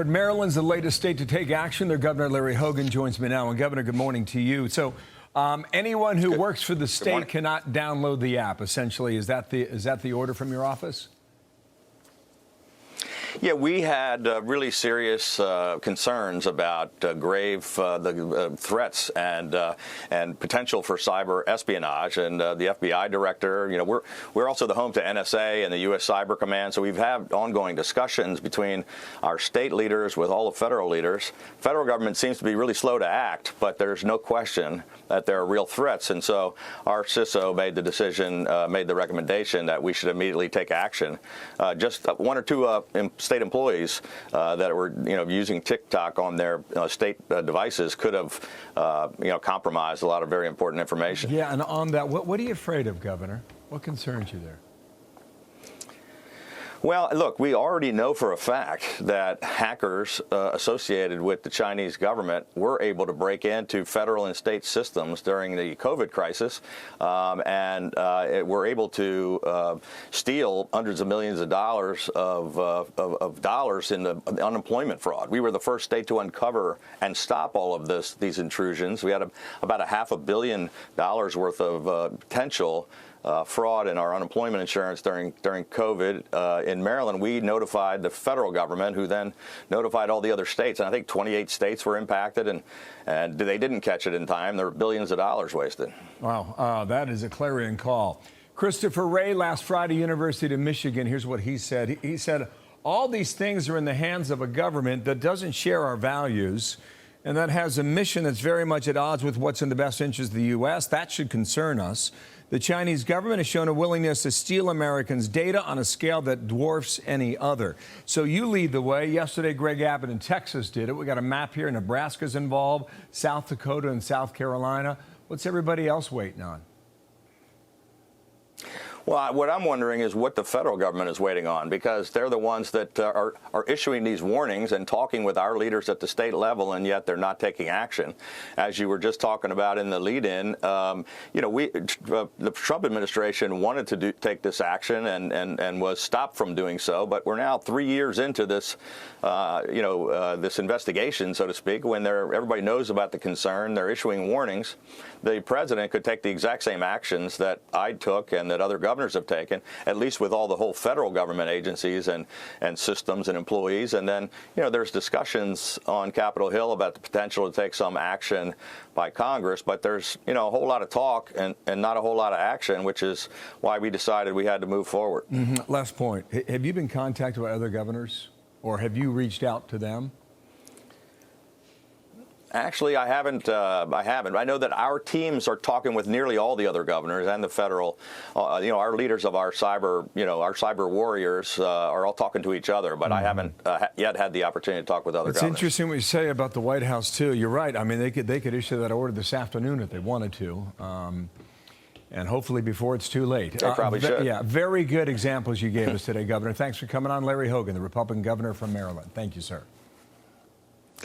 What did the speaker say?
Maryland's the latest state to take action. Their Governor Larry Hogan joins me now. And Governor, good morning to you. So, anyone who works for the state cannot download the app. Essentially, is that the order from your office? Yeah, we had really serious concerns about grave threats and potential for cyber espionage. And the FBI director, we're also the home to NSA and the U.S. Cyber Command. So we've had ongoing discussions between our state leaders with all the federal leaders. Federal government seems to be really slow to act, but there's no question that there are real threats. And so our CISO made the decision, made the recommendation that we should immediately take action. Just one or two state employees that were, using TikTok on their state devices could have, compromised a lot of very important information. Yeah, and on that, what are you afraid of, Governor? What concerns you there? Well, look, we already know for a fact that hackers associated with the Chinese government were able to break into federal and state systems during the COVID crisis and were able to steal hundreds of millions of dollars of dollars in the unemployment fraud. We were the first state to uncover and stop all of these intrusions. We had about $500 million worth of potential fraud in our unemployment insurance during COVID. In Maryland, we notified the federal government, who then notified all the other states. And I think 28 states were impacted, and they didn't catch it in time. There were billions of dollars wasted. Wow, that is a clarion call. Christopher Wray, last Friday, University of Michigan. Here's what he said. He said, all these things are in the hands of a government that doesn't share our values and that has a mission that's very much at odds with what's in the best interest of the U.S. That should concern us. The Chinese government has shown a willingness to steal Americans' data on a scale that dwarfs any other. So you lead the way. Yesterday, Greg Abbott in Texas did it. We got a map here. Nebraska's involved, South Dakota and South Carolina. What's everybody else waiting on? Well, what I'm wondering is what the federal government is waiting on, because they're the ones that are issuing these warnings and talking with our leaders at the state level, and yet they're not taking action. As you were just talking about in the lead-in, the Trump administration wanted to take this action and was stopped from doing so, but we're now 3 years into this, this investigation, so to speak, when everybody knows about the concern. They're issuing warnings. The president could take the exact same actions that I took and that other governors have taken, at least with all the whole federal government agencies and systems and employees. And then, there's discussions on Capitol Hill about the potential to take some action by Congress, but there's, a whole lot of talk and not a whole lot of action, which is why we decided we had to move forward. Mm-hmm. Last point. Have you been contacted by other governors, or have you reached out to them? Actually, I haven't. I know that our teams are talking with nearly all the other governors and the federal, our leaders of our cyber warriors are all talking to each other. But I haven't yet had the opportunity to talk with other governors. It's interesting what you say about the White House too. You're right. I mean, they could issue that order this afternoon if they wanted to, and hopefully before it's too late. They probably should. Yeah, very good examples you gave us today, Governor. Thanks for coming on, Larry Hogan, the Republican governor from Maryland. Thank you, sir.